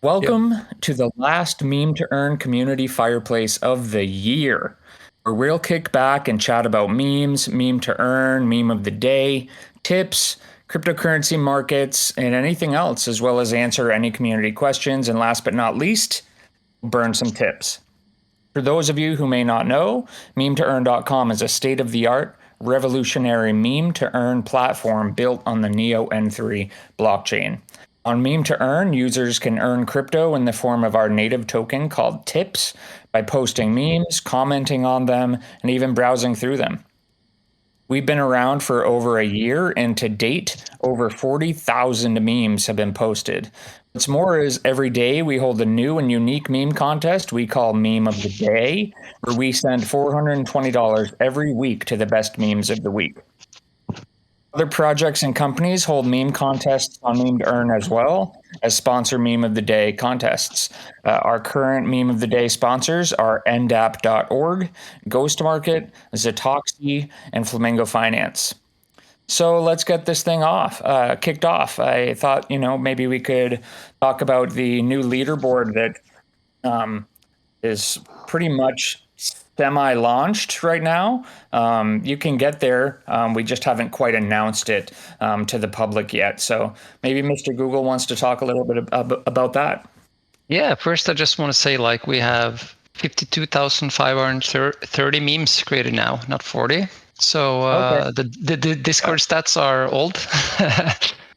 Yeah. Welcome to the last Meme2Earn community fireplace of the year, where we'll kick back and chat about memes, meme to earn, meme of the day, tips, cryptocurrency markets, and anything else, as well as answer any community questions. And last but not least, burn some tips. For those of you who may not know, Meme2Earn.com is a state of the art, revolutionary meme to earn platform built on the Neo N3 blockchain. On Meme2Earn, users can earn crypto in the form of our native token called tips by posting memes, commenting on them, and even browsing through them. We've been around for over a year, and to date, over 40,000 memes have been posted. What's more is every day we hold a new and unique meme contest we call Meme of the Day, where we send $420 every week to the best memes of the week. Other projects and companies hold meme contests on Meme2Earn as well as sponsor Meme of the Day contests. Our current Meme of the Day sponsors are ndap.org, Ghost Market, Zatoxy, and Flamingo Finance. So let's get this thing kicked off. I thought, maybe we could talk about the new leaderboard that is pretty much semi-launched right now. You can get there. We just haven't quite announced it to the public yet. So maybe Mr. Google wants to talk a little bit about that. Yeah, first I just want to say we have 52,530 memes created now, not 40. So Okay. the Discord stats are old.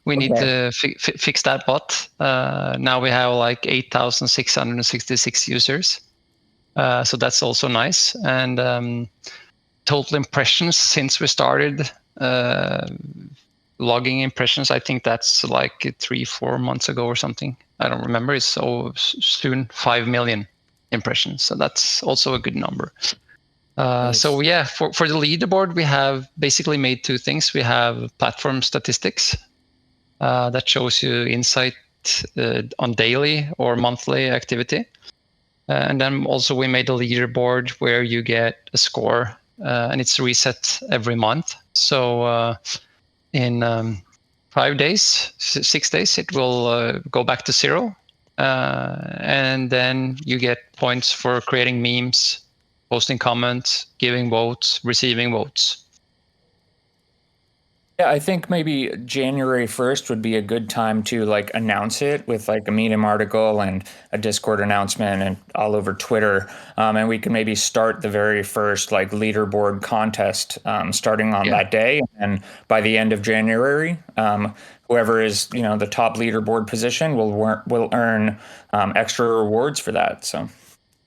We need to fix that bot. Now we have 8,666 users. So that's also nice. And total impressions since we started logging impressions, I think that's 3-4 months ago or something. I don't remember. It's so soon 5 million impressions. So that's also a good number. Nice. So yeah, for the leaderboard, we have basically made two things. We have platform statistics that shows you insight on daily or monthly activity. And then also we made a leaderboard where you get a score and it's reset every month. So in 5 days, 6 days, it will go back to 0. And then you get points for creating memes, posting comments, giving votes, receiving votes. Yeah, I think maybe January 1st would be a good time to announce it with a Medium article and a Discord announcement and all over Twitter. And we can maybe start the very first leaderboard contest starting on that day. And by the end of January, whoever is, the top leaderboard position will earn extra rewards for that. So,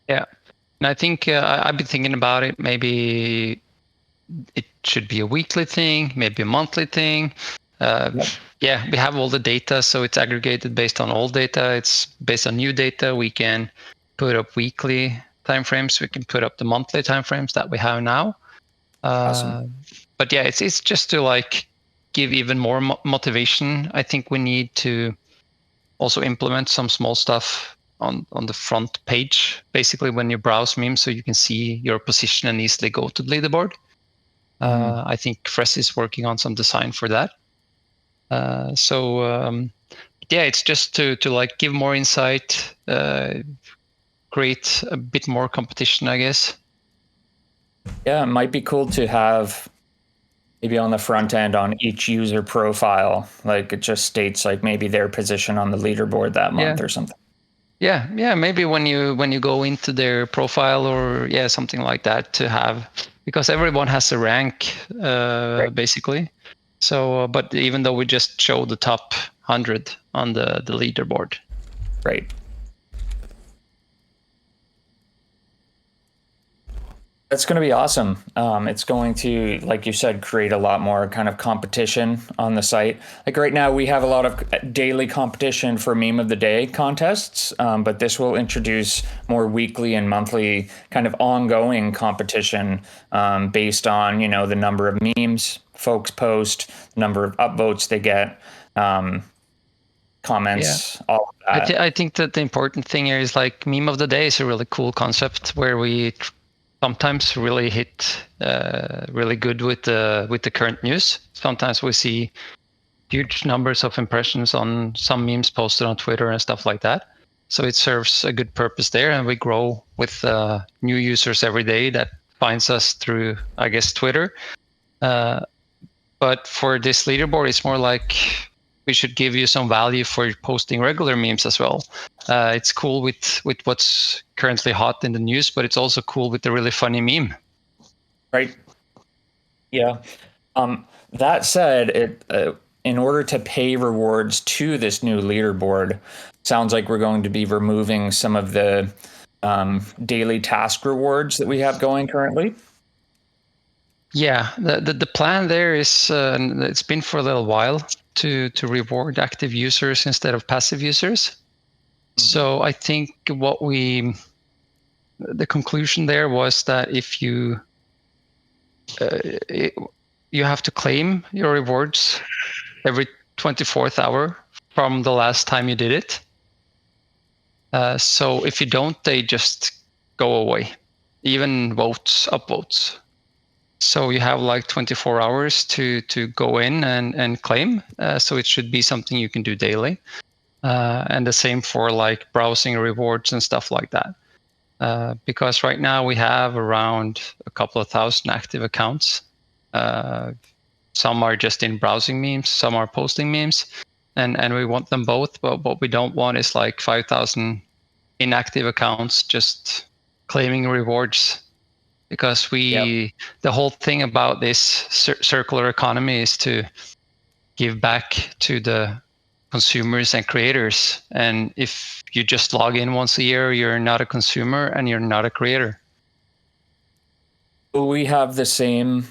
yeah. And I think I've been thinking about it. Maybe it should be a weekly thing, maybe a monthly thing. Yeah, we have all the data, so it's aggregated based on old data. It's based on new data. We can put up weekly timeframes. We can put up the monthly timeframes that we have now. Awesome. But yeah, it's just to give even more motivation. I think we need to also implement some small stuff on the front page, basically when you browse memes, so you can see your position and easily go to the leaderboard. I think Fress is working on some design for that. Yeah, it's just to give more insight, create a bit more competition, I guess. Yeah, it might be cool to have maybe on the front end on each user profile, it just states maybe their position on the leaderboard that month or something. Yeah, maybe when you go into their profile or something like that, to have, because everyone has a rank basically. So, but even though we just show the top 100 on the leaderboard. Right. That's going to be awesome. It's going to, like you said, create a lot more kind of competition on the site. Right now, we have a lot of daily competition for Meme of the Day contests, but this will introduce more weekly and monthly kind of ongoing competition based on, the number of memes folks post, number of upvotes they get, comments, all of that. I think that the important thing here is Meme of the Day is a really cool concept where we sometimes really hit really good with the current news. Sometimes we see huge numbers of impressions on some memes posted on Twitter and stuff like that. So it serves a good purpose there, and we grow with new users every day that finds us through, I guess, Twitter. But for this leaderboard, it's more like we should give you some value for posting regular memes as well. It's cool with what's currently hot in the news, but it's also cool with the really funny meme. Right. Yeah. That said, in order to pay rewards to this new leaderboard, sounds like we're going to be removing some of the daily task rewards that we have going currently. Yeah, the plan there is it's been for a little while to reward active users instead of passive users. Mm-hmm. So I think the conclusion there was that if you you have to claim your rewards every 24th hour from the last time you did it. So if you don't, they just go away, even upvotes. So you have like 24 hours to go in and claim. So it should be something you can do daily. And the same for like browsing rewards and stuff like that. Because right now we have around a couple of thousand active accounts. Some are just in browsing memes, some are posting memes, and we want them both. But what we don't want is like 5,000 inactive accounts just claiming rewards. Because the whole thing about this circular economy is to give back to the consumers and creators. And if you just log in once a year, you're not a consumer and you're not a creator. Will we have the same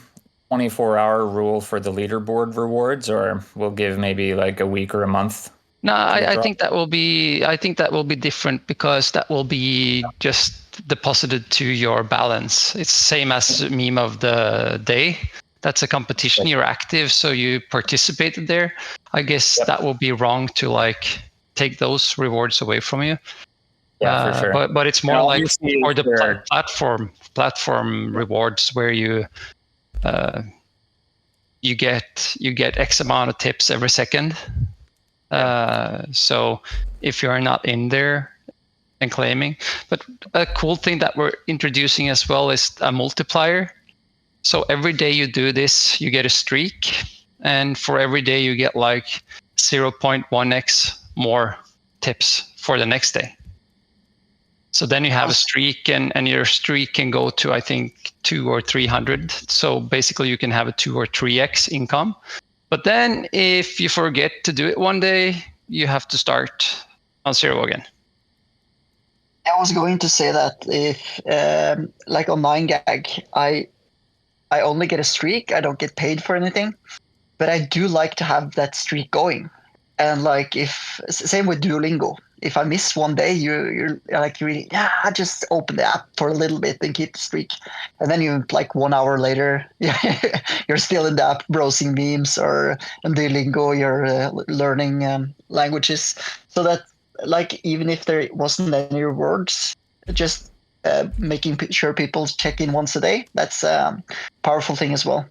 24-hour rule for the leaderboard rewards, or we'll give maybe like a week or a month? No, I think that will be different, because that will be just deposited to your balance. It's the same as meme of the day. That's a competition. You're active, so you participated there. I guess that will be wrong to like take those rewards away from you. Yeah, for sure. But it's more like for the platform rewards, where you get X amount of tips every second. So if you're not in there and claiming, but a cool thing that we're introducing as well is a multiplier. So every day you do this, you get a streak, and for every day you get like 0.1x more tips for the next day. So then you have a streak, and your streak can go to, I think, 200 or 300. So basically you can have a 2 or 3x income. But then if you forget to do it one day, you have to start on zero again. I was going to say that if, like on 9gag, I only get a streak. I don't get paid for anything, but I do like to have that streak going. And like same with Duolingo. If I miss one day, you're like really, just open the app for a little bit and keep the streak. And then you like 1 hour later, you're still in the app browsing memes, or on Duolingo, you're learning languages. So that like, even if there wasn't any rewards, just making sure people check in once a day, that's a powerful thing as well.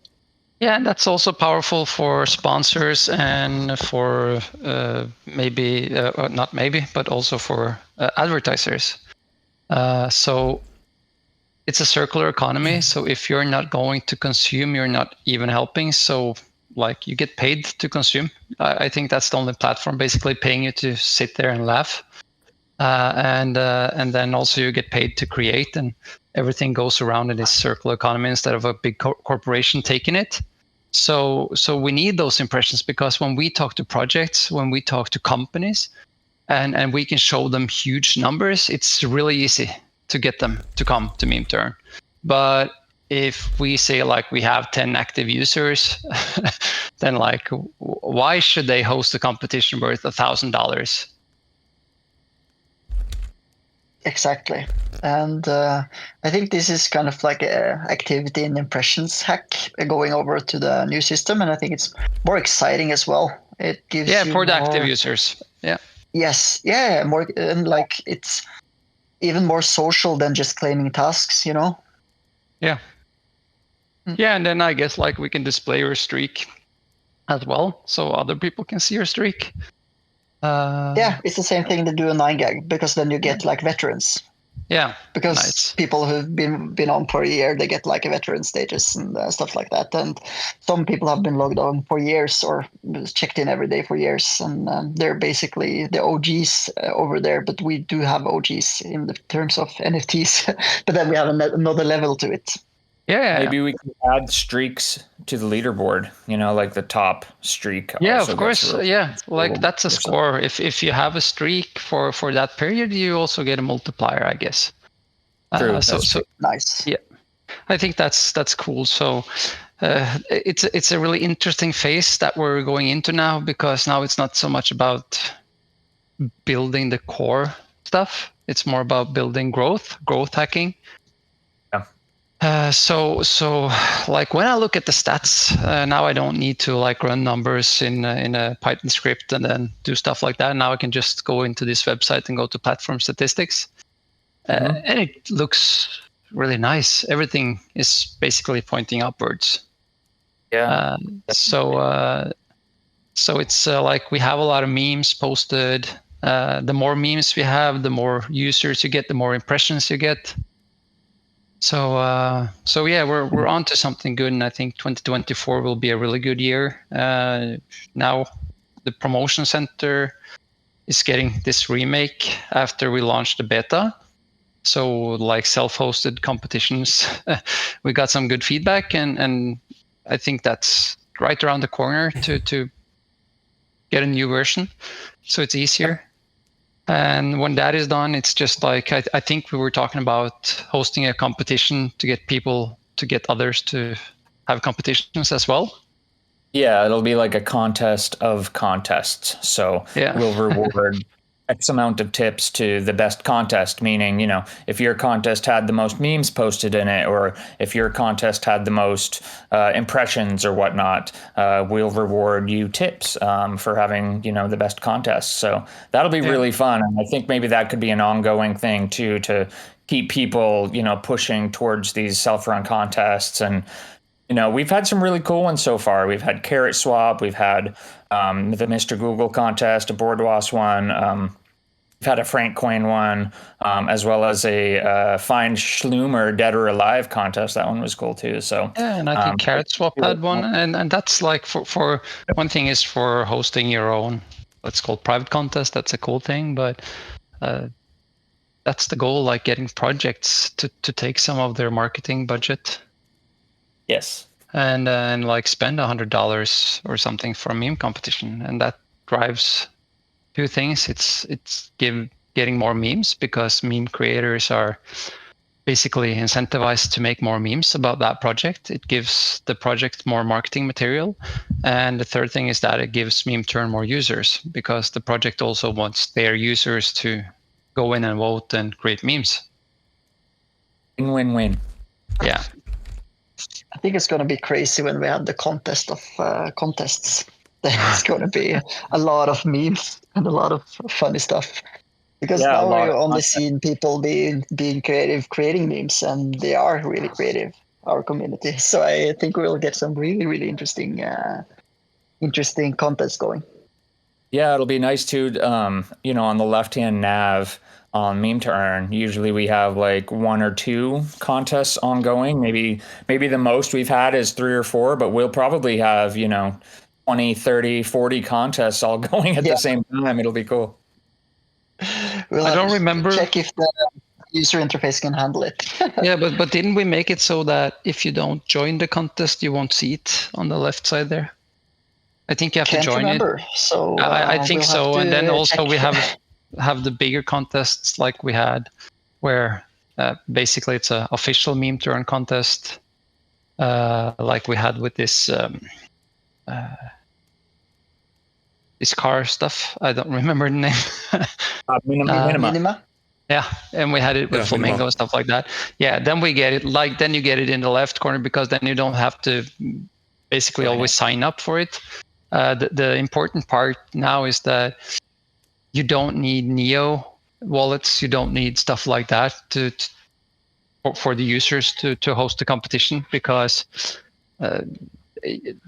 Yeah, and that's also powerful for sponsors and for not maybe, but also for advertisers. So it's a circular economy. So if you're not going to consume, you're not even helping. So like, you get paid to consume. I think that's the only platform basically paying you to sit there and laugh. And then also you get paid to create, and everything goes around in this circular economy instead of a big corporation taking it. So we need those impressions, because when we talk to projects, when we talk to companies, and we can show them huge numbers, it's really easy to get them to come to Meme2Earn. But if we say like we have 10 active users, then like, why should they host a competition worth $1,000? Exactly. And I think this is kind of like a activity and impressions hack going over to the new system. And I think it's more exciting as well. It gives you for the active users. Yeah. Yes. Yeah. More, and like, it's even more social than just claiming tasks, you know? Yeah. Yeah. And then I guess like we can display your streak as well, so other people can see your streak. Yeah, it's the same thing to do a 9gag, because then you get like veterans. Yeah, Because nice. people who've been on for a year, they get like a veteran status and stuff like that. And some people have been logged on for years or checked in every day for years, and they're basically the OGs over there. But we do have OGs in the terms of NFTs, but then we have another level to it. Yeah. Maybe we could add streaks to the leaderboard, like the top streak. Yeah, also of course. gets really Yeah, like that's a or something. score. If you have a streak for that period, you also get a multiplier, I guess. True. So That's true. Nice. yeah, I think that's cool. So it's a really interesting phase that we're going into now, because now it's not so much about building the core stuff. It's more about building growth hacking. So like when I look at the stats now, I don't need to like run numbers in a Python script and then do stuff like that. Now I can just go into this website and go to platform statistics, and it looks really nice. Everything is basically pointing upwards. Yeah. So it's like we have a lot of memes posted. The more memes we have, the more users you get, the more impressions you get. So yeah, we're on to something good, and I think 2024 will be a really good year. Now the promotion center is getting this remake after we launched the beta. So like self-hosted competitions, we got some good feedback, and I think that's right around the corner to get a new version, so it's easier. And when that is done, it's just like I think we were talking about hosting a competition to get others to have competitions as well. Yeah, it'll be like a contest of contests. So we'll reward X amount of tips to the best contest, meaning, if your contest had the most memes posted in it, or if your contest had the most impressions or whatnot, we'll reward you tips for having, the best contest. So that'll be really fun. And I think maybe that could be an ongoing thing too, to keep people, pushing towards these self-run contests. And we've had some really cool ones so far. We've had Carrot Swap. We've had the Mr. Google contest, a Boardwas one. We've had a Frank Coin one, as well as a Find Schlumer Dead or Alive contest. That one was cool too. So yeah, and I think Carrot Swap had one, and that's like for one thing is for hosting your own, what's called private contest. That's a cool thing, but that's the goal, like getting projects to take some of their marketing budget. Yes. And like spend $100 or something for a meme competition, and that drives two things. It's getting more memes, because meme creators are basically incentivized to make more memes about that project. It gives the project more marketing material, and the third thing is that it gives Meme2Earn more users, because the project also wants their users to go in and vote and create memes. Win-win-win. Yeah. I think it's going to be crazy when we have the contest of contests. There's going to be a lot of memes and a lot of funny stuff. Because now we've only seen people being creative, creating memes, and they are really creative, our community. So I think we'll get some really, really interesting contests going. Yeah, it'll be nice too. On the left-hand nav on Meme2Earn, usually we have like 1 or 2 contests ongoing. Maybe the most we've had is 3 or 4, but we'll probably have 20, 30, 40 contests all going at the same time. It'll be cool. I don't remember. Check if the user interface can handle it. Yeah, but didn't we make it so that if you don't join the contest, you won't see it on the left side there? I think you have to join it. So I think so. And then also we have the bigger contests like we had, where basically it's an official Meme2Earn contest, like we had with this car stuff. I don't remember the name. Minima. Yeah, and we had it with Flamingo and stuff like that. Yeah, then we get it. Like then you get it in the left corner, because then you don't have to basically always sign up for it. The important part now is that you don't need Neo wallets. You don't need stuff like that for the users to host the competition, because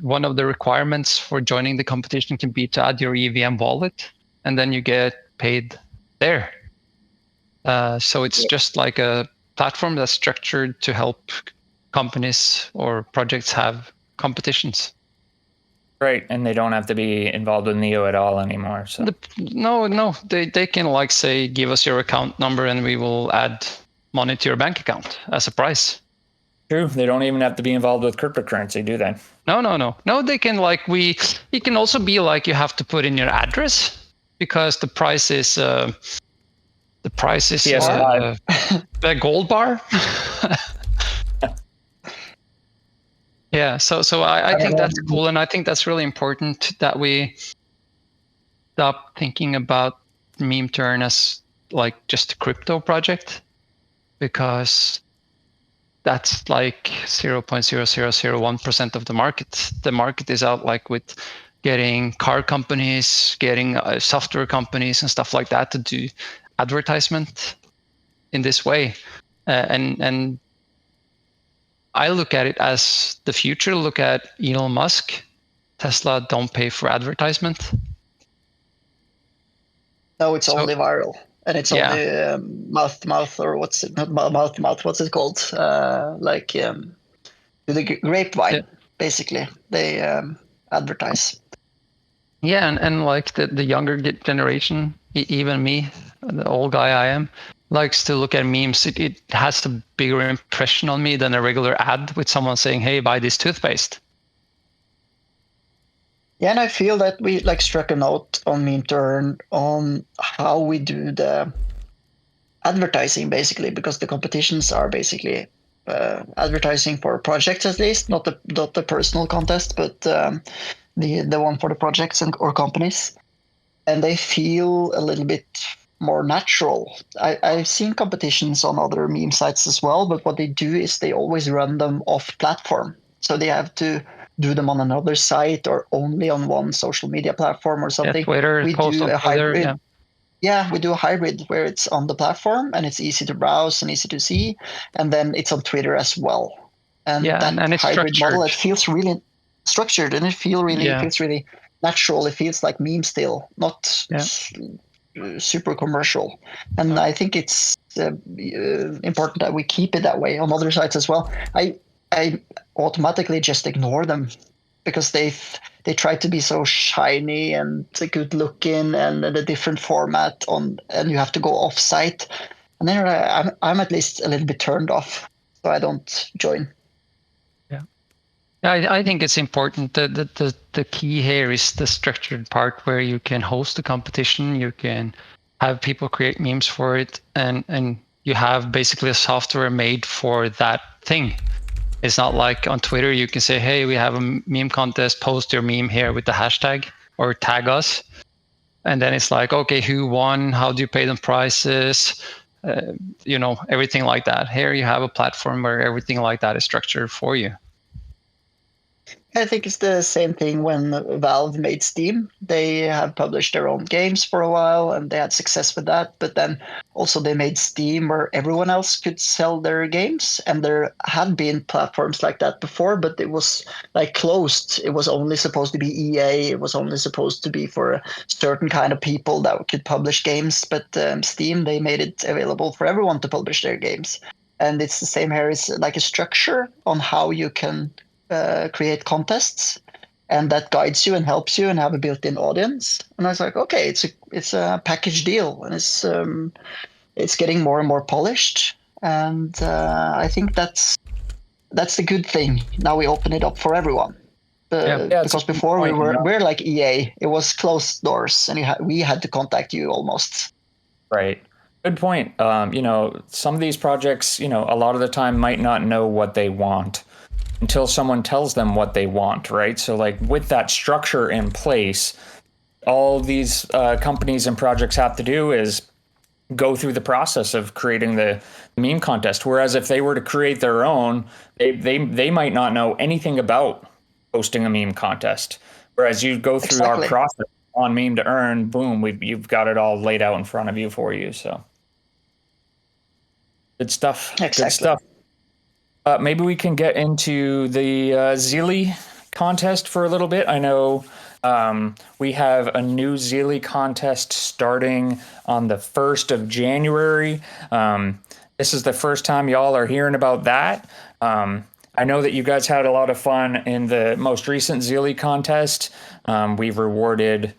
one of the requirements for joining the competition can be to add your EVM wallet. and then you get paid there. So it's just like a platform that's structured to help companies or projects have competitions. Right, and they don't have to be involved with Neo at all anymore. So No, they can like say, give us your account number and we will add money to your bank account as a price. true, they don't even have to be involved with cryptocurrency, do they? No. They can like it can also be like you have to put in your address because the price is a gold bar. Yeah, so I think that's cool, and I think that's really important that we stop thinking about Meme2Earn as like just a crypto project, because that's like 0.0001% of the market. The market is out like with getting car companies, getting software companies and stuff like that to do advertisement in this way. And I look at it as the future. Look at Elon Musk. Tesla don't pay for advertisement. No, it's only viral, and it's only mouth, or what's it? Not mouth. What's it called? The grapevine. Basically, they advertise. Yeah, and like the younger generation, even me, the old guy I am, likes to look at memes. It has a bigger impression on me than a regular ad with someone saying, "Hey, buy this toothpaste." Yeah, and I feel that we like struck a note on Meme2Earn on how we do the advertising, basically, because the competitions are basically advertising for projects, at least, not the personal contest, but the one for the projects or companies, and they feel a little bit more natural. I've seen competitions on other meme sites as well, but what they do is they always run them off platform, so they have to do them on another site or only on one social media platform or something. Yeah, Twitter, we post do on a Twitter, hybrid. Yeah, we do a hybrid where it's on the platform and it's easy to browse and easy to see, and then it's on Twitter as well. And and it's hybrid structured. model, it feels really structured, and it feels really natural. It feels like meme still, not super commercial. And I think it's important that we keep it that way on other sites as well. I automatically just ignore them because they try to be so shiny and good looking and a different format and you have to go off site, and then I'm at least a little bit turned off, so I don't join. I think it's important that the key here is the structured part where you can host a competition, you can have people create memes for it, and you have basically a software made for that thing. It's not like on Twitter you can say, hey, we have a meme contest, post your meme here with the hashtag or tag us. And then it's like, okay, who won? How do you pay them prices? Everything like that. Here you have a platform where everything like that is structured for you. I think it's the same thing when Valve made Steam. They have published their own games for a while and they had success with that. But then also they made Steam where everyone else could sell their games. And there had been platforms like that before, but it was like closed. It was only supposed to be EA. It was only supposed to be for a certain kind of people that could publish games. But Steam, they made it available for everyone to publish their games. And it's the same here. It's like a structure on how you can create contests, and that guides you and helps you and have a built-in audience. And I was like, okay, it's a package deal, and it's getting more and more polished. And I think that's the good thing. Now we open it up for everyone. Because before we're like EA, it was closed doors, and we had to contact you almost. Right. Good point. Some of these projects, a lot of the time might not know what they want until someone tells them what they want, right? So like with that structure in place, all these companies and projects have to do is go through the process of creating the meme contest. Whereas if they were to create their own, they might not know anything about hosting a meme contest. Whereas you go through our process on Meme2Earn, boom, you've got it all laid out in front of you for you. So good stuff. Exactly. Good stuff. Maybe we can get into the Zeely contest for a little bit. I know We have a new Zeely contest starting on the 1st of January. This is the first time y'all are hearing about that. I know that you guys had a lot of fun in the most recent Zeely contest. We've rewarded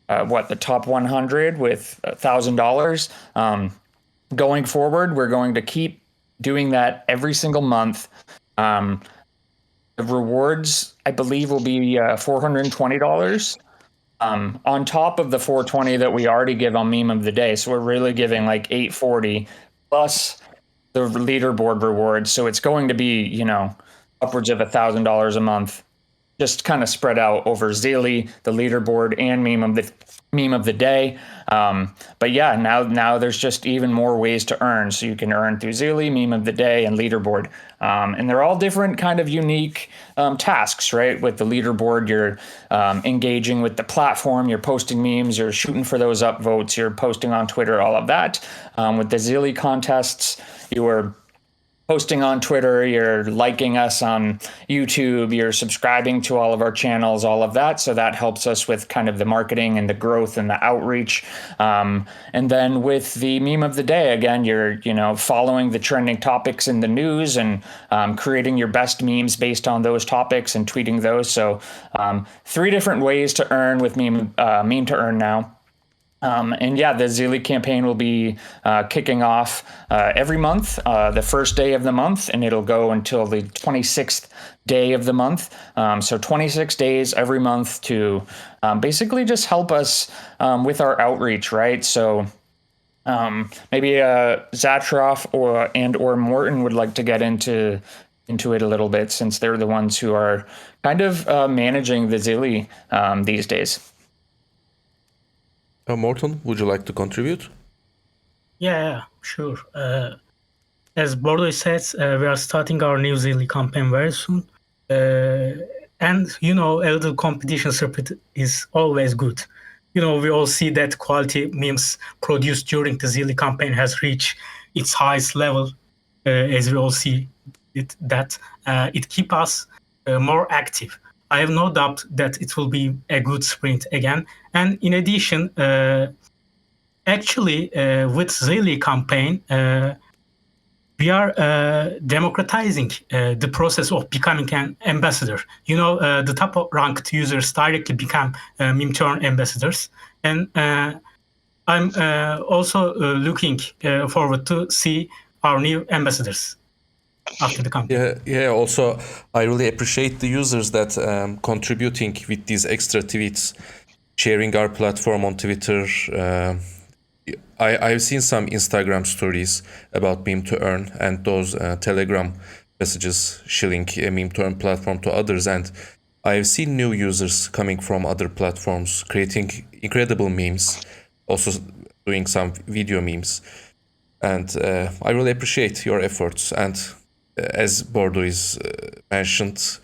the top 100 with $1,000. Going forward, we're going to keep doing that every single month. The rewards, I believe, will be $420 on top of the $420 that we already give on Meme of the Day. So we're really giving like $840 plus the leaderboard rewards. So it's going to be, upwards of $1,000 a month, just kind of spread out over Zeely, the leaderboard, and Meme of the Day. But yeah, now there's just even more ways to earn. So you can earn through Zeely, Meme of the Day, and leaderboard. And they're all different kind of unique tasks, right? With the leaderboard, you're engaging with the platform, you're posting memes, you're shooting for those upvotes, you're posting on Twitter, all of that. With the Zeely contests, you are posting on Twitter, you're liking us on YouTube, you're subscribing to all of our channels, all of that. So that helps us with kind of the marketing and the growth and the outreach. And then with the Meme of the Day, again, you're, following the trending topics in the news and creating your best memes based on those topics and tweeting those. So 3 different ways to earn with Meme2Earn now. And yeah, the Zeely campaign will be kicking off every month, the first day of the month, and it'll go until the 26th day of the month. So 26 days every month to basically just help us with our outreach, right? So maybe Zatroff or Morton would like to get into it a little bit, since they're the ones who are kind of managing the Zeely these days. Morton, would you like to contribute? Yeah, sure. As Bordo says, we are starting our new Zeely campaign very soon. And, a little competition spirit is always good. We all see that quality memes produced during the Zeely campaign has reached its highest level, as we all see that it keeps us more active. I have no doubt that it will be a good sprint again. And in addition, actually, with Zeely campaign, we are democratizing the process of becoming an ambassador. The top-ranked users directly become Meme2Earn ambassadors. And I'm also looking forward to see our new ambassadors after the campaign. Yeah. Also, I really appreciate the users that contributing with these extra tweets, sharing our platform on Twitter. I've seen some Instagram stories about Meme2Earn and those Telegram messages sharing a Meme2Earn platform to others, and I've seen new users coming from other platforms creating incredible memes, also doing some video memes, and I really appreciate your efforts. And as Bordo is mentioned,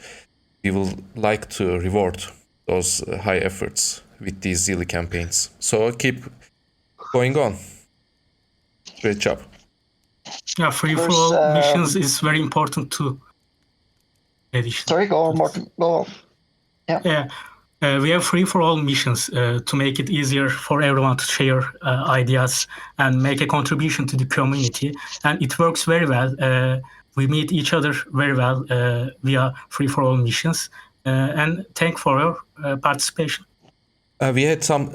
we will like to reward those high efforts with these Zeely campaigns. So keep going on. Great job. Yeah, free-for-all missions is very important too. Sorry, go on, Martin. Go on. Yeah. We have free-for-all missions to make it easier for everyone to share ideas and make a contribution to the community. And it works very well. We meet each other very well via free-for-all missions. And thank for your participation. We had some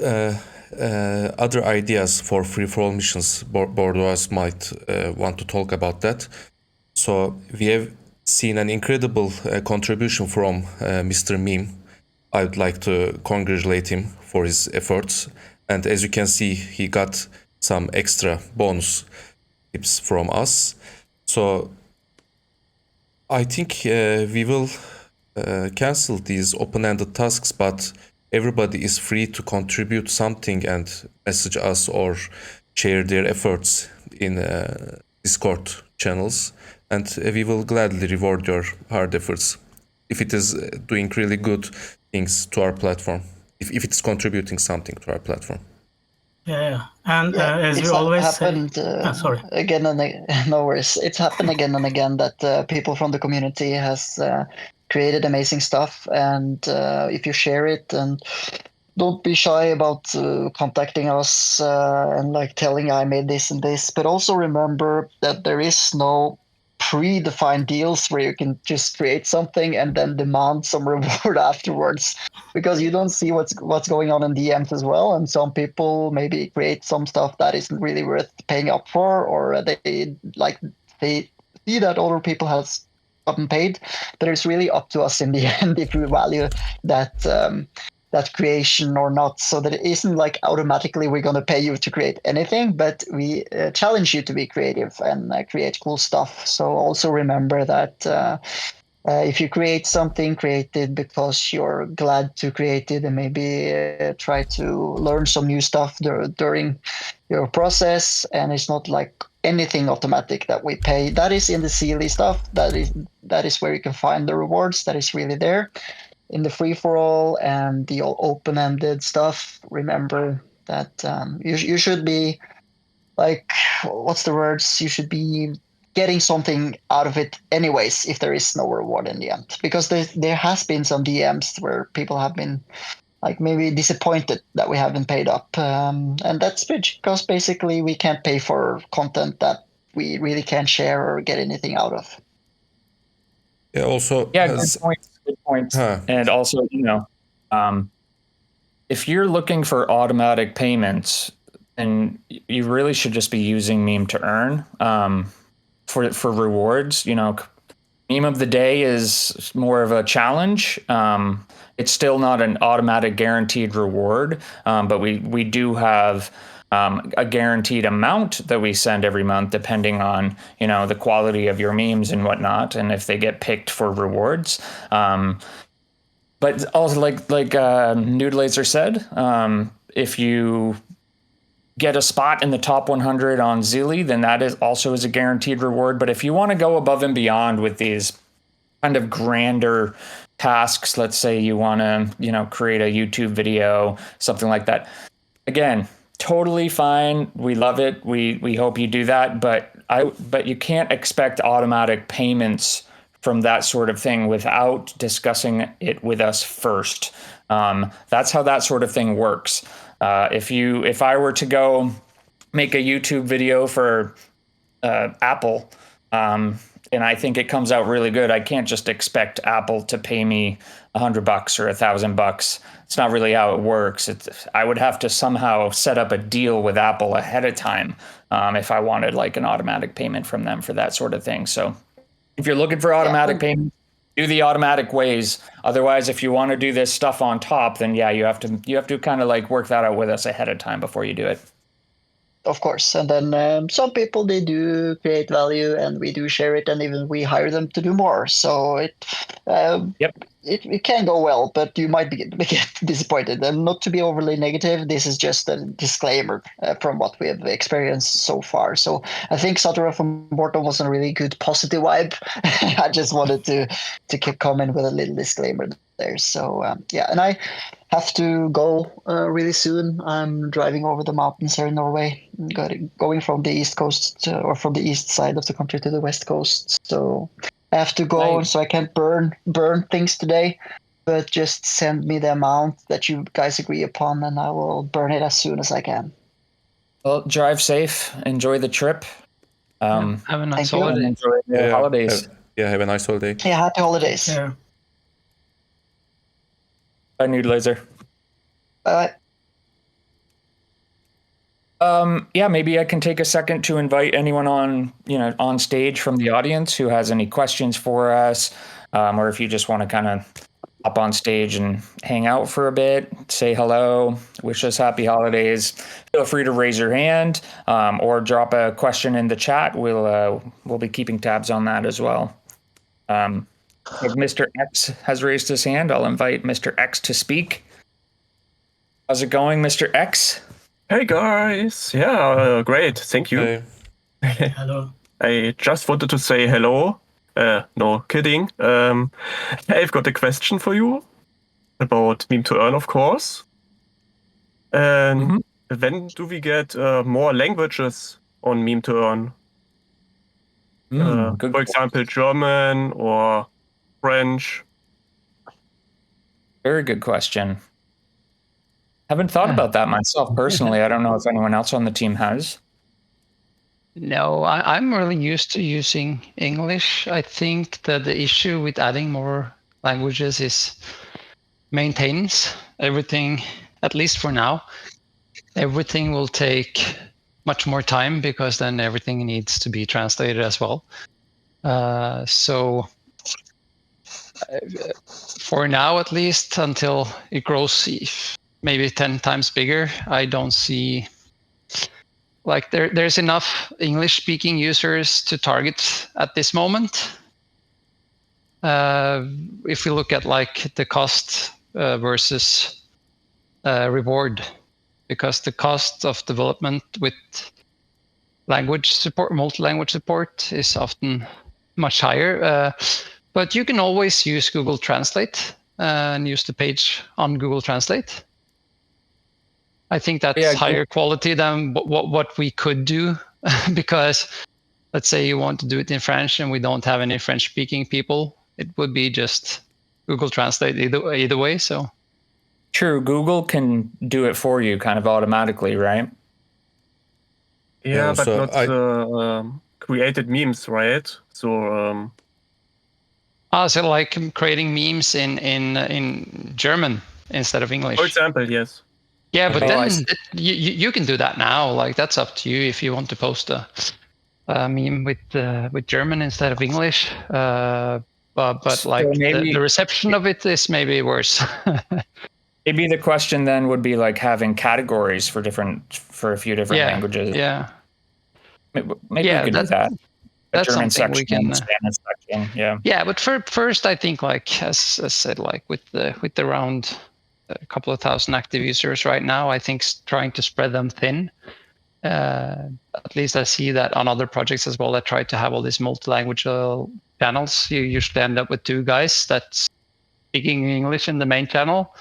other ideas for free-for-all missions. Bordoas might want to talk about that. So we have seen an incredible contribution from Mr. Meme. I would like to congratulate him for his efforts. And as you can see, he got some extra bonus tips from us. So I think we will cancel these open-ended tasks, but everybody is free to contribute something and message us or share their efforts in Discord channels. And we will gladly reward your hard efforts if it is doing really good things to our platform, if it's contributing something to our platform. Yeah. And as we always happened, sorry. Again and no worries. It's happened again and again that people from the community has created amazing stuff, and if you share it, and don't be shy about contacting us and like telling I made this and this, but also remember that there is no predefined deals where you can just create something and then demand some reward afterwards, because you don't see what's going on in DMs as well, and some people maybe create some stuff that isn't really worth paying up for, or they see that other people has gotten paid, but it's really up to us in the end if we value that that creation or not. So that it isn't like automatically we're going to pay you to create anything, but we challenge you to be creative and create cool stuff. So also remember that if you create something, create it because you're glad to create it, and maybe try to learn some new stuff during your process. And it's not like anything automatic that we pay. That is in the Sealy stuff. That is where you can find the rewards. That is really there. In the free-for-all and the open-ended stuff, remember that you should be like, what's the words? You should be getting something out of it anyways if there is no reward in the end. Because there has been some DMs where people have been like maybe disappointed that we haven't paid up. And that's because basically we can't pay for content that we really can't share or get anything out of. Yeah, also good point. And also, if you're looking for automatic payments, then you really should just be using Meme2Earn for rewards. Meme of the day is more of a challenge. It's still not an automatic guaranteed reward, but we do have a guaranteed amount that we send every month, depending on the quality of your memes and whatnot, and if they get picked for rewards. But also, like Nude Laser said, if you get a spot in the top 100 on Zilly, then that is a guaranteed reward. But if you want to go above and beyond with these kind of grander tasks, let's say you want to create a YouTube video, something like that, again, totally fine. We love it. We hope you do that, but you can't expect automatic payments from that sort of thing without discussing it with us first. That's how that sort of thing works. If I were to go make a YouTube video for Apple, and I think it comes out really good, I can't just expect Apple to pay me $100 or $1,000. It's not really how it works. I would have to somehow set up a deal with Apple ahead of time if I wanted like an automatic payment from them for that sort of thing. So if you're looking for automatic payment, do the automatic ways. Otherwise, if you want to do this stuff on top, then yeah, you have to kind of like work that out with us ahead of time before you do it. Of course. And then some people, they do create value and we do share it, and even we hire them to do more. So it can go well, but you might get disappointed. And not to be overly negative, this is just a disclaimer from what we have experienced so far. So I think Satoru from Borton was a really good positive vibe. I just wanted to keep coming with a little disclaimer there. So and I have to go really soon. I'm driving over the mountains here in Norway, going from the east coast or from the east side of the country to the west coast. So I have to go, so I can't burn things today, but just send me the amount that you guys agree upon, and I will burn it as soon as I can. Well, drive safe. Enjoy the trip. Have a nice holiday. Enjoy the holidays. Have a nice holiday. Yeah, happy holidays. Yeah. Bye, Nude Laser. Bye. Maybe I can take a second to invite anyone on stage from the audience who has any questions for us, or if you just want to kind of hop on stage and hang out for a bit, say hello, wish us happy holidays. Feel free to raise your hand or drop a question in the chat. We'll be keeping tabs on that as well. If Mr. X has raised his hand, I'll invite Mr. X to speak. How's it going, Mr. X? Hey guys, yeah, great, thank you. Hey. Hello. I just wanted to say hello. No, kidding. I've got a question for you about Meme2Earn, of course. And when do we get more languages on Meme2Earn? For example, German or French. Very good question. Haven't thought about that myself personally. I don't know if anyone else on the team has. No, I'm really used to using English. I think that the issue with adding more languages is maintenance. Everything, at least for now, everything will take much more time because then everything needs to be translated as well. So for now, at least, until it grows maybe 10 times bigger, I don't see like there's enough English speaking users to target at this moment. If we look at like the cost versus reward, because the cost of development with language support, multi-language support is often much higher. But you can always use Google Translate and use the page on Google Translate. I think that's higher quality than what we could do, because let's say you want to do it in French and we don't have any French-speaking people, it would be just Google Translate either way. So true, Google can do it for you kind of automatically, right? Yeah, but not created memes, right? So so like then memes in German instead of English. For example, yes. Yeah, but then you can do that now. Like that's up to you if you want to post a meme with German instead of English. But like the reception of it is maybe worse. Maybe the question then would be like having categories for a few different languages. Yeah. Maybe we could do that. That's German something we can. Spanish section, yeah. Yeah, but first, I think like as said, like with around a couple of thousand active users right now, I think trying to spread them thin. At least I see that on other projects as well that try to have all these multi-language channels. You usually end up with two guys that's speaking English in the main channel,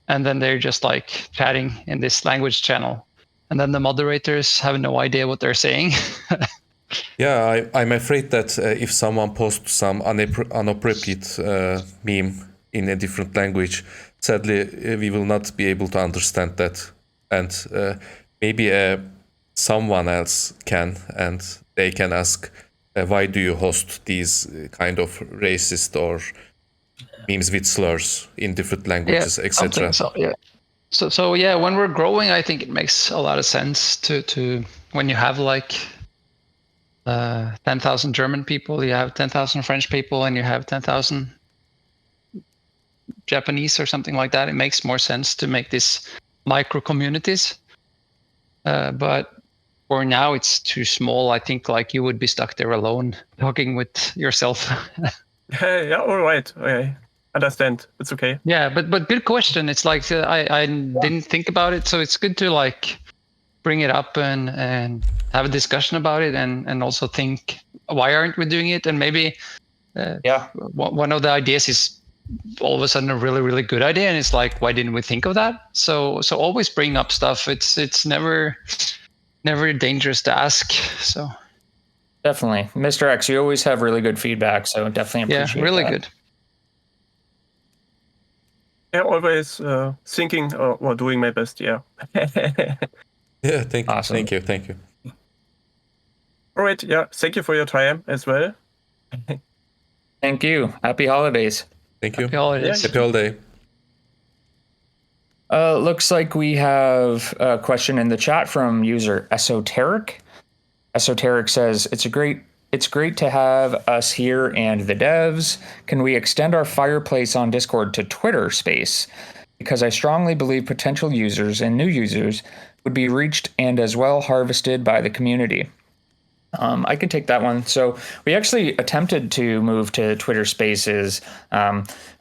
and then they're just like chatting in this language channel, and then the moderators have no idea what they're saying. Yeah, I'm afraid that if someone posts some inappropriate meme in a different language, sadly we will not be able to understand that, and maybe someone else can, and they can ask, why do you host these kind of racist or memes with slurs in different languages, etc. So yeah. So yeah, when we're growing, I think it makes a lot of sense to when you have like 10,000 German people, you have 10,000 French people, and you have 10,000 Japanese or something like that. It makes more sense to make these micro communities. But for now, it's too small. I think like you would be stuck there alone, talking with yourself. Yeah, all right. Okay. Understand. It's okay. Yeah, but good question. It's like I didn't think about it, so it's good to like bring it up and have a discussion about it, and also think, why aren't we doing it? And maybe one of the ideas is all of a sudden a really, really good idea, and it's like, why didn't we think of that? So always bring up stuff. It's never dangerous to ask. So definitely, Mr. X, you always have really good feedback, so definitely appreciate really that. good. Yeah, always thinking or doing my best. Yeah. Yeah, thank you. Awesome. Thank you. All right. Yeah. Thank you for your time as well. Thank you. Happy holidays. Thank you. Happy holidays. Happy holiday. Looks like we have a question in the chat from user Esoteric. Esoteric says, it's great to have us here and the devs. Can we extend our Fireplace on Discord to Twitter Space? Because I strongly believe potential users and new users would be reached and as well harvested by the community. I can take that one. So we actually attempted to move to Twitter Spaces.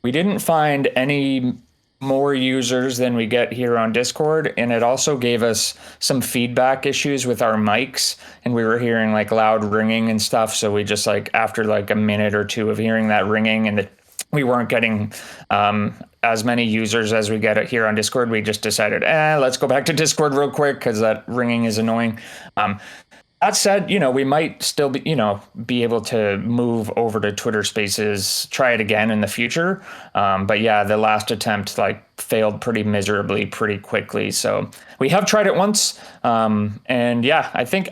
We didn't find any more users than we get here on Discord, and it also gave us some feedback issues with our mics, and we were hearing like loud ringing and stuff. So we just like after like a minute or two of hearing that ringing and we weren't getting as many users as we get here on Discord, we just decided, let's go back to Discord real quick because that ringing is annoying. That said, we might still be able to move over to Twitter Spaces, try it again in the future. But yeah, the last attempt failed pretty miserably, pretty quickly. So we have tried it once, and yeah, I think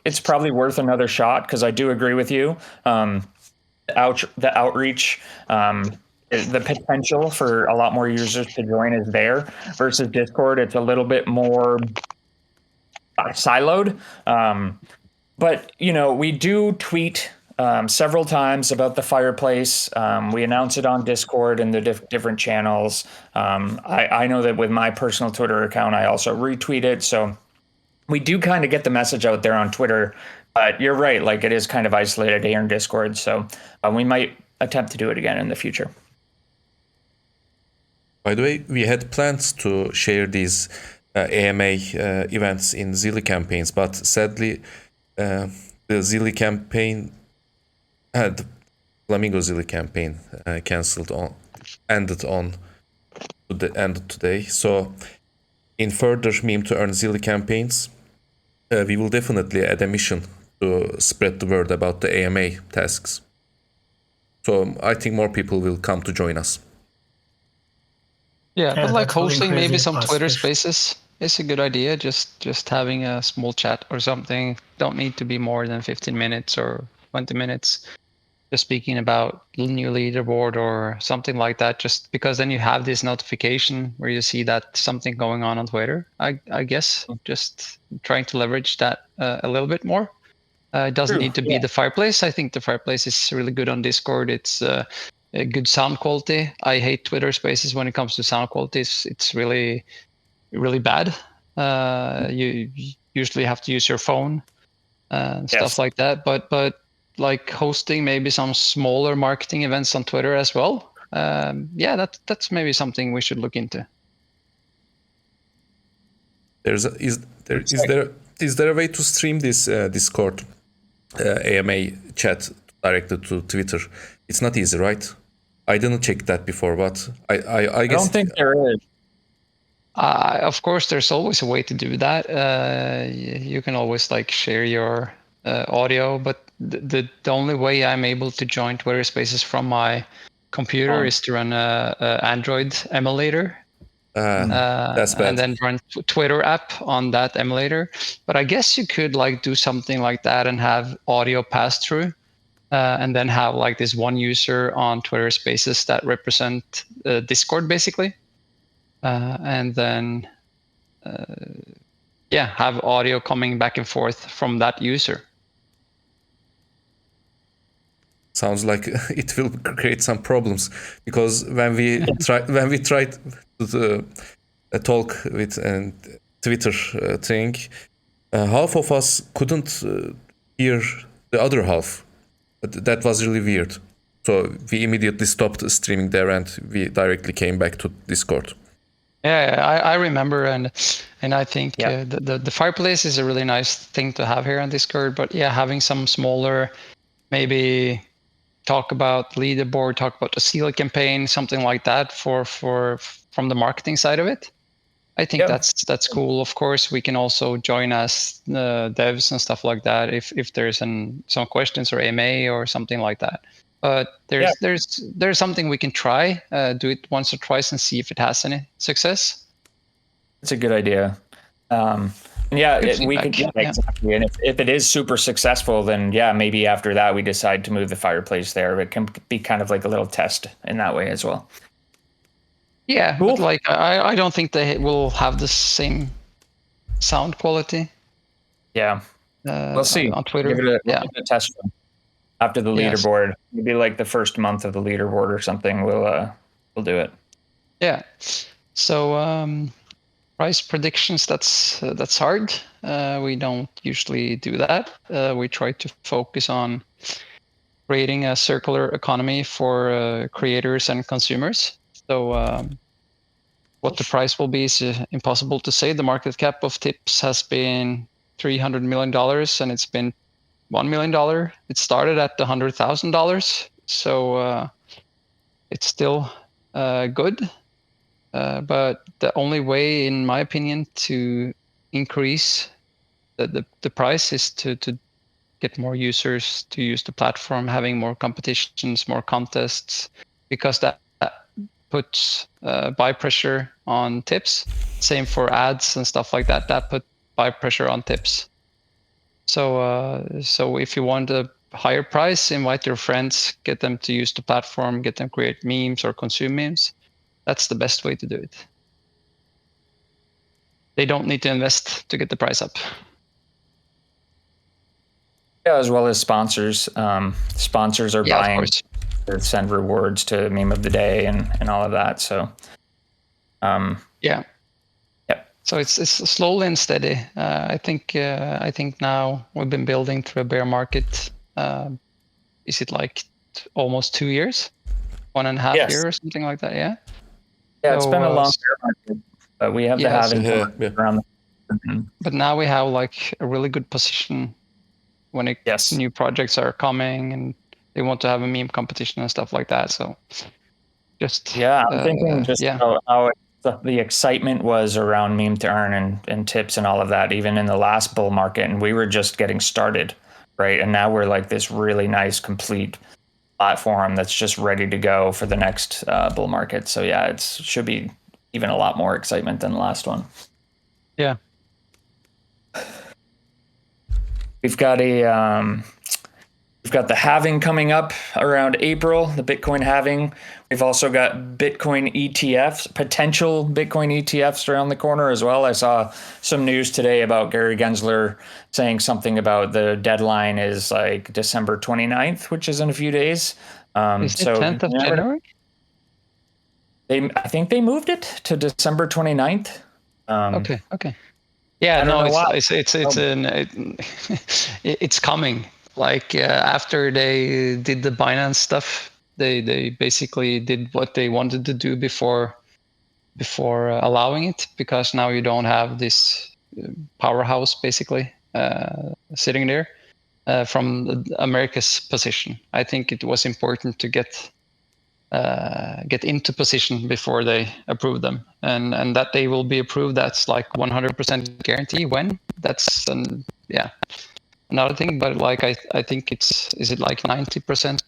it's probably worth another shot because I do agree with you. The outreach. The potential for a lot more users to join is there versus Discord. It's a little bit more siloed. But we do tweet several times about the Fireplace. We announce it on Discord and the different channels. I know that with my personal Twitter account, I also retweet it. So we do kind of get the message out there on Twitter. But you're right, it is kind of isolated here in Discord. So we might attempt to do it again in the future. By the way, we had plans to share these AMA events in Zilli campaigns, but sadly, the Zilli campaign, the Flamingo Zilli campaign, ended on the end of today. So, in further Meme2Earn Zilli campaigns, we will definitely add a mission to spread the word about the AMA tasks. So, I think more people will come to join us. Yeah, but that's hosting crazy. maybe some Twitter Spaces is a good idea. Just having a small chat or something. Don't need to be more than 15 minutes or 20 minutes. Just speaking about new leaderboard or something like that. Just because then you have this notification where you see that something going on Twitter. I guess just trying to leverage that a little bit more. It doesn't need to be the Fireplace. I think the Fireplace is really good on Discord. It's a good sound quality. I hate Twitter Spaces when it comes to sound quality. It's really, really bad. You usually have to use your phone and stuff like that. But hosting maybe some smaller marketing events on Twitter as well. That's maybe something we should look into. Is there a way to stream this Discord AMA chat directed to Twitter? It's not easy, right? I didn't check that before, but I guess don't think there is. Of course, there's always a way to do that. You can always share your audio, but the only way I'm able to join Twitter Spaces from my computer is to run a Android emulator. That's bad. And then run Twitter app on that emulator. But I guess you could do something like that and have audio pass through. And then have this one user on Twitter Spaces that represent Discord basically, and then have audio coming back and forth from that user. Sounds like it will create some problems because when we tried to talk with Twitter thing, half of us couldn't hear the other half. That was really weird. So we immediately stopped streaming there and we directly came back to Discord. Yeah, I remember, and I think the Fireplace is a really nice thing to have here on Discord. But having some smaller, maybe talk about leaderboard, talk about the seal campaign, something like that from the marketing side of it. I think that's cool. Of course, we can also join as devs and stuff like that if there's some questions or AMA or something like that. But there's something we can try, do it once or twice and see if it has any success. It's a good idea. We could exactly. And if it is super successful, then maybe after that we decide to move the Fireplace there. It can be kind of like a little test in that way as well. Yeah, cool. But I don't think they will have the same sound quality. Yeah, we'll see on Twitter. Give it a test after the leaderboard. Maybe the first month of the leaderboard or something. We'll do it. Yeah. So price predictions. That's hard. We don't usually do that. We try to focus on creating a circular economy for creators and consumers. So what the price will be is impossible to say. The market cap of Tips has been $300 million, and it's been $1 million. It started at $100,000, so it's still good. But the only way, in my opinion, to increase the price is to get more users to use the platform, having more competitions, more contests, because that puts buy pressure on tips. Same for ads and stuff like that. That put buy pressure on tips. So if you want a higher price, invite your friends, get them to use the platform, get them create memes or consume memes. That's the best way to do it. They don't need to invest to get the price up. Yeah, as well as sponsors. Sponsors are buying to send rewards to meme of the day and all of that. So, yeah. So it's slowly and steady. I think now we've been building through a bear market. Is it like almost 2 years, 1.5 years, or something like that? Yeah. Yeah, it's been a long bear market, but we have the halving around. But now we have like a really good position when new projects are coming and they want to have a meme competition and stuff like that. So just I'm thinking just how the excitement was around Meme2Earn and tips and all of that, even in the last bull market, and we were just getting started, right? And now we're like this really nice, complete platform that's just ready to go for the next bull market. So yeah, it should be even a lot more excitement than the last one. Yeah. We've got the halving coming up around April, the Bitcoin halving. We've also got Bitcoin ETFs, potential Bitcoin ETFs around the corner as well. I saw some news today about Gary Gensler saying something about the deadline is like December 29th, which is in a few days. Is it 10th of January? I think they moved it to December 29th. Okay. Yeah, no, it's coming. Like after they did the Binance stuff, they basically did what they wanted to do before allowing it, because now you don't have this powerhouse basically sitting there from America's position. I think it was important to get into position before they approve them, and that they will be approved. That's like 100% guarantee. When that's another thing, but like I think is it like 90%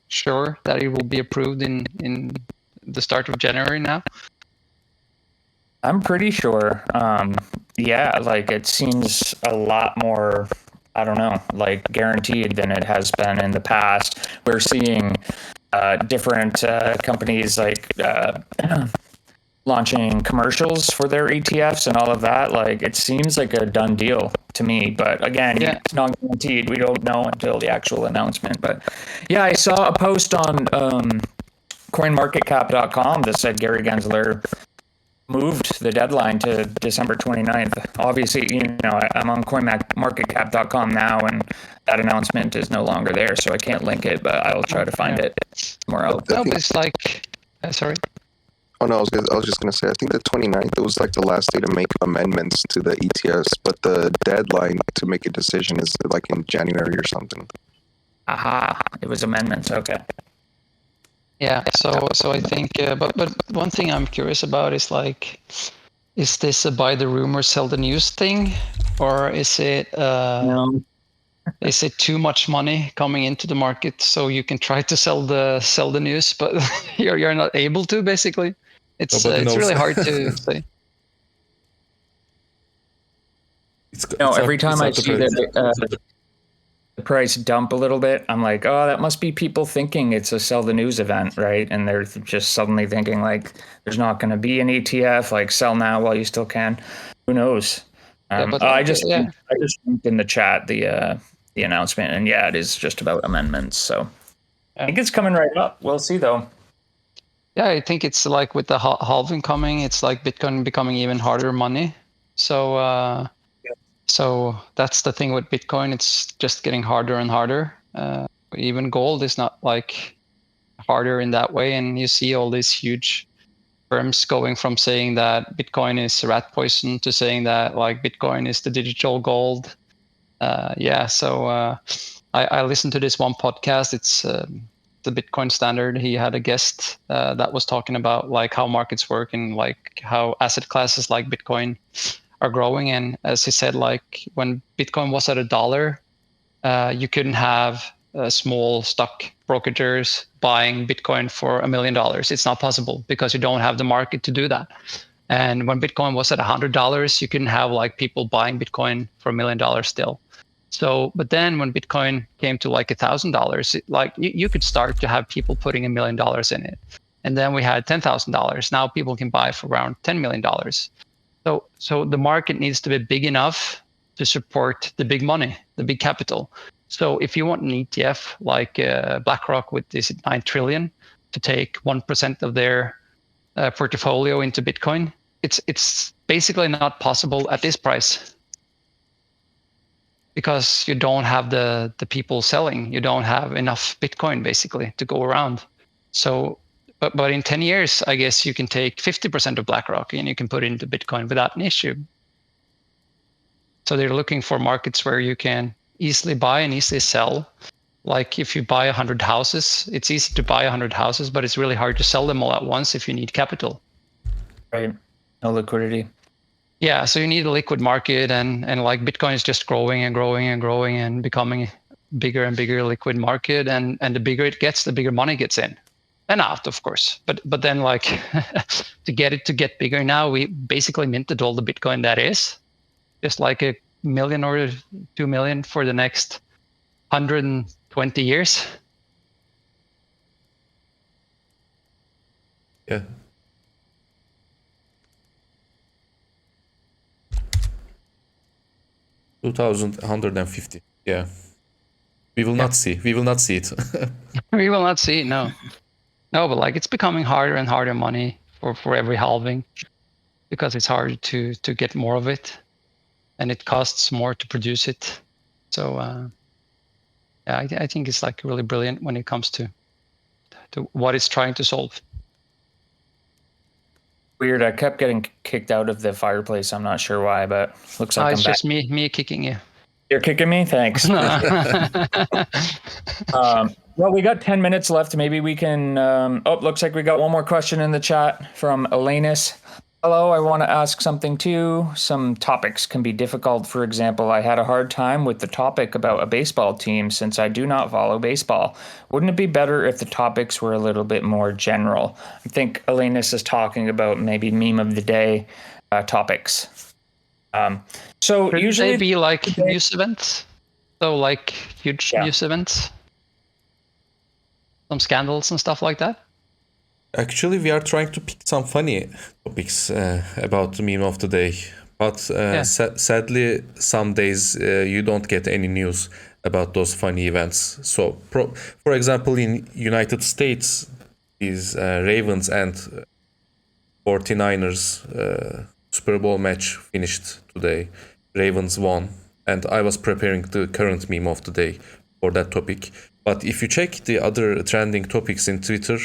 sure that it will be approved in the start of January now? I'm pretty sure. Like it seems a lot more, I don't know, like guaranteed than it has been in the past. We're seeing different companies like launching commercials for their ETFs and all of that. Like it seems like a done deal to me, but again, it's not guaranteed. We don't know until the actual announcement. But yeah, I saw a post on coinmarketcap.com that said Gary Gensler moved the deadline to December 29th. Obviously, I'm on coinmarketcap.com now, and that announcement is no longer there, so I can't link it, but I will try to find it somewhere else. No, but it's like, sorry. Oh no, I was just gonna say, I think the 29th, it was like the last day to make amendments to the ETS, but the deadline to make a decision is like in January or something. Aha, it was amendments, okay. Yeah, so I think, but one thing I'm curious about is like, is this a buy the rumor, sell the news thing, or is it is it too much money coming into the market so you can try to sell the news, but you're not able to basically? It's really hard to say. Every time I see the price dump a little bit, I'm like, oh, that must be people thinking it's a sell the news event, right? And they're just suddenly thinking like there's not going to be an ETF, like sell now while you still can. Who knows? I just linked in the chat the announcement, and it is just about amendments. So I think it's coming right up. We'll see though. Yeah, I think it's like with the halving coming, it's like Bitcoin becoming even harder money. So so that's the thing with Bitcoin. It's just getting harder and harder. Even gold is not like harder in that way. And you see all these huge firms going from saying that Bitcoin is rat poison to saying that like Bitcoin is the digital gold. So I listened to this one podcast. It's the Bitcoin Standard. He had a guest that was talking about like how markets work and like how asset classes like Bitcoin are growing. And as he said, like when Bitcoin was at $1, you couldn't have small stock brokerages buying Bitcoin for $1 million. It's not possible because you don't have the market to do that. And when Bitcoin was at $100, you couldn't have like people buying Bitcoin for $1 million still. So, but then when Bitcoin came to like $1,000, like you could start to have people putting $1 million in it. And then we had $10,000. Now people can buy for around $10 million. So the market needs to be big enough to support the big money, the big capital. So if you want an ETF like BlackRock with this 9 trillion to take 1% of their portfolio into Bitcoin, it's basically not possible at this price because you don't have the people selling. You don't have enough Bitcoin basically to go around. So, but in 10 years, I guess you can take 50% of BlackRock and you can put it into Bitcoin without an issue. So they're looking for markets where you can easily buy and easily sell. Like if you buy 100 houses, it's easy to buy 100 houses, but it's really hard to sell them all at once if you need capital. Right. No liquidity. Yeah, so you need a liquid market, and like Bitcoin is just growing and growing and growing and becoming bigger and bigger liquid market, and the bigger it gets, the bigger money gets in and out, of course. But then like to get bigger now, we basically minted all the Bitcoin that is, just like 1 million or 2 million for the next 120 years. Yeah. $2,150. Yeah. We will not see. We will not see it. We will not see it, no. No, but like it's becoming harder and harder money for every halving because it's harder to get more of it, and it costs more to produce it. So yeah, I think it's like really brilliant when it comes to what it's trying to solve. Weird. I kept getting kicked out of the Fireplace. I'm not sure why, but looks like I'm It's back. just me kicking you. You're kicking me? Thanks. Well, we got 10 minutes left. Maybe we can. Looks like we got one more question in the chat from Elanus. Hello, I want to ask something too. Some topics can be difficult. For example, I had a hard time with the topic about a baseball team since I do not follow baseball. Wouldn't it be better if the topics were a little bit more general? I think Elanus is talking about maybe meme of the day topics. So Could usually they be like news events? So like huge news events? Some scandals and stuff like that? Actually, we are trying to pick some funny topics about the meme of the day. But sadly, some days you don't get any news about those funny events. So, for example, in United States, is Ravens and 49ers Super Bowl match finished today. Ravens won. And I was preparing the current meme of the day for that topic. But if you check the other trending topics in Twitter,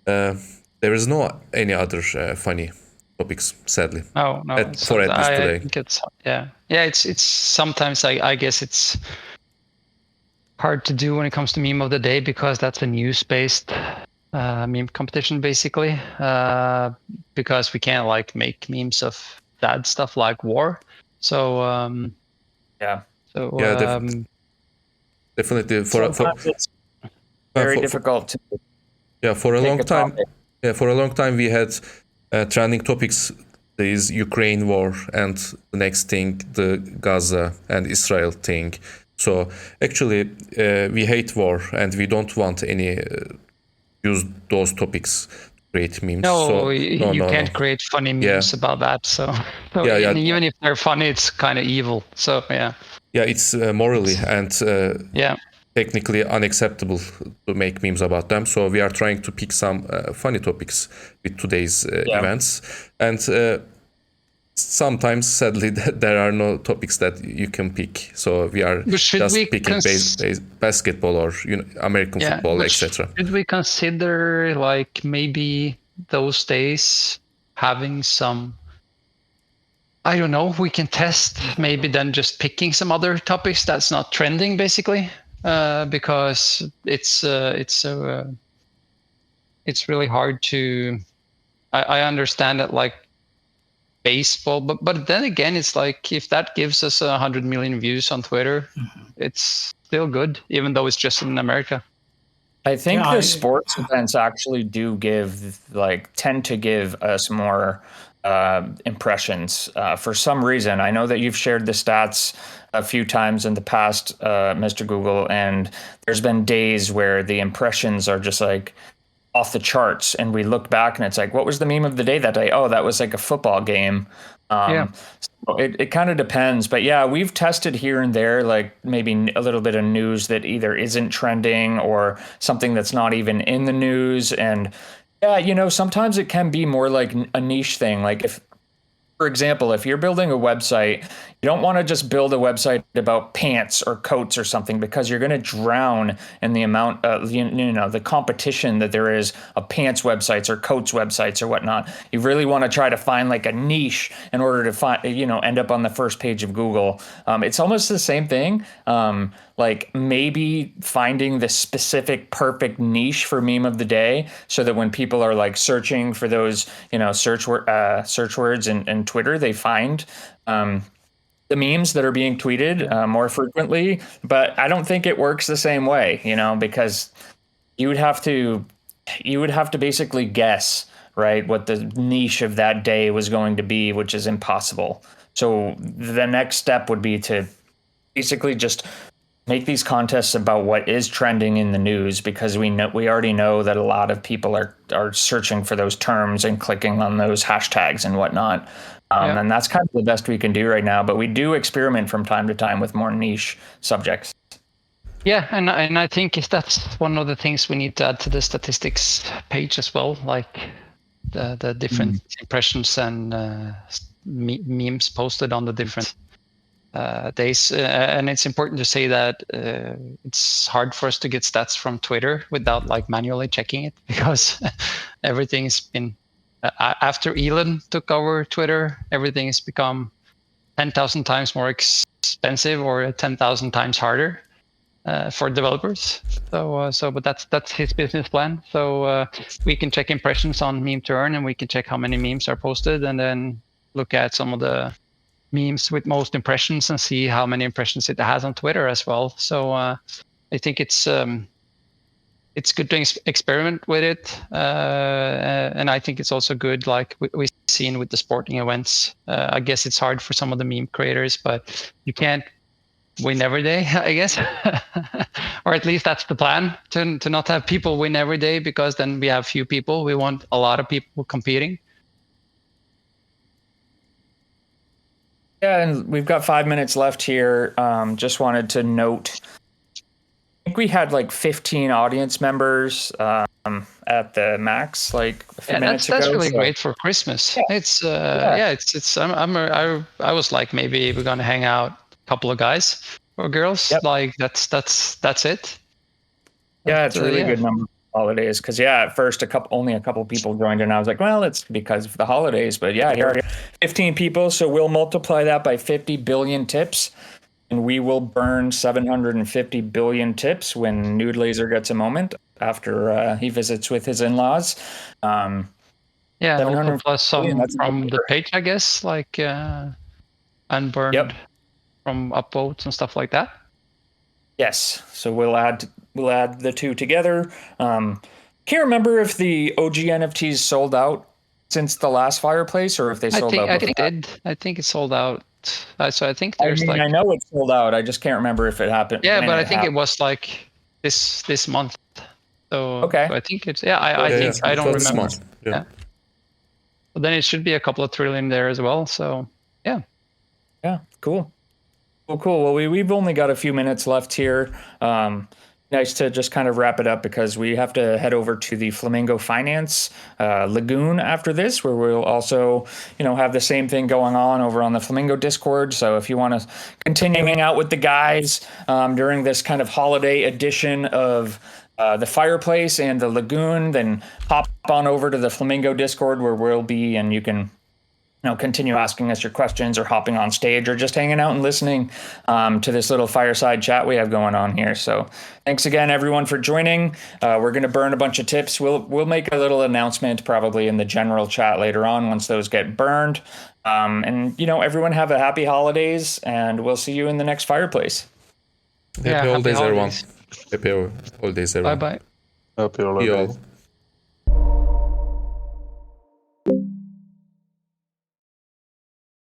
there is no any other funny topics, sadly. No. For at least today. I think it's It's sometimes I guess it's hard to do when it comes to meme of the day because that's a news-based meme competition basically. Because we can't like make memes of bad stuff like war. So definitely sometimes it's very difficult to. Yeah, for a long time. Yeah, for a long time we had trending topics. There is Ukraine war, and the next thing the Gaza and Israel thing. So actually, we hate war, and we don't want any use those topics to create memes. No, you can't create funny memes about that. So even if they're funny, it's kind of evil. So yeah. Yeah, it's morally and technically unacceptable to make memes about them. So we are trying to pick some funny topics with today's events. And sometimes, sadly, there are no topics that you can pick. So we are just picking basketball or American football, etc. Should we consider like maybe those days having some, I don't know, we can test maybe then just picking some other topics that's not trending basically? Because it's really hard to. I understand that like baseball. But then again, it's like if that gives us 100 million views on Twitter, it's still good, even though it's just in America. I think the sports events actually do tend to give us more impressions for some reason. I know that you've shared the stats a few times in the past, Mr. Google, and there's been days where the impressions are just like off the charts, and we look back and it's like, what was the meme of the day that day? Oh, that was like a football game. So it kind of depends, but yeah, we've tested here and there, like maybe a little bit of news that either isn't trending or something that's not even in the news. And yeah, sometimes it can be more like a niche thing. Like for example, if you're building a website, you don't want to just build a website about pants or coats or something, because you're going to drown in the amount of, the competition that there is of pants websites or coats websites or whatnot. You really want to try to find like a niche in order to find, end up on the first page of Google. It's almost the same thing. Like maybe finding the specific perfect niche for meme of the day, so that when people are like searching for those, search words in Twitter, they find the memes that are being tweeted more frequently. But I don't think it works the same way, because you would have to basically guess, right, what the niche of that day was going to be, which is impossible. So the next step would be to basically just make these contests about what is trending in the news, because we already know that a lot of people are searching for those terms and clicking on those hashtags and whatnot. And that's kind of the best we can do right now. But we do experiment from time to time with more niche subjects. Yeah, and I think that's one of the things we need to add to the statistics page as well, like the different impressions and memes posted on the different days. And it's important to say that it's hard for us to get stats from Twitter without like manually checking it, because everything's been after Elon took over Twitter, everything has become 10,000 times more expensive or 10,000 times harder for developers. But that's his business plan. So we can check impressions on Meme2Earn, and we can check how many memes are posted, and then look at some of the memes with most impressions and see how many impressions it has on Twitter as well. So I think it's good to experiment with it, and I think it's also good, like we've seen with the sporting events. I guess it's hard for some of the meme creators, but you can't win every day, I guess. Or at least that's the plan, to not have people win every day, because then we have few people. We want a lot of people competing. Yeah, and we've got 5 minutes left here. Just wanted to note, I think we had like 15 audience members at the max, like a few minutes ago. That's really great for Christmas. Yeah. It's I was like, maybe we're gonna hang out a couple of guys or girls. Yep. Like that's it. Yeah, it's a really good number for holidays, because at first only a couple people joined, and I was like, well, it's because of the holidays. But here are 15 people, so we'll multiply that by 50 billion tips. And we will burn 750 billion tips when Nude Laser gets a moment after he visits with his in-laws. Plus some from the page, I guess, like unburned from upvotes and stuff like that. Yes, so we'll add the two together. Can't remember if the OG NFTs sold out since the last Fireplace, or if they sold out. I think it did. I think it sold out. So I think there's I know it sold out. I just can't remember if it happened. Yeah, but I think it was like this month. So okay. So I think it's I don't remember. Yeah. But then it should be a couple of trillion there as well. So yeah. Yeah. Cool. Well, we've only got a few minutes left here. Nice to just kind of wrap it up, because we have to head over to the Flamingo Finance Lagoon after this, where we'll also, have the same thing going on over on the Flamingo Discord. So if you want to continue hanging out with the guys during this kind of holiday edition of the Fireplace and the Lagoon, then hop on over to the Flamingo Discord, where we'll be, and you can continue asking us your questions or hopping on stage or just hanging out and listening to this little fireside chat we have going on here. So thanks again, everyone, for joining. We're going to burn a bunch of tips. We'll make a little announcement probably in the general chat later on once those get burned. And, everyone have a happy holidays, and we'll see you in the next Fireplace. Happy holidays, everyone. holidays. Happy holidays, everyone. Bye-bye. Happy See you holidays. all.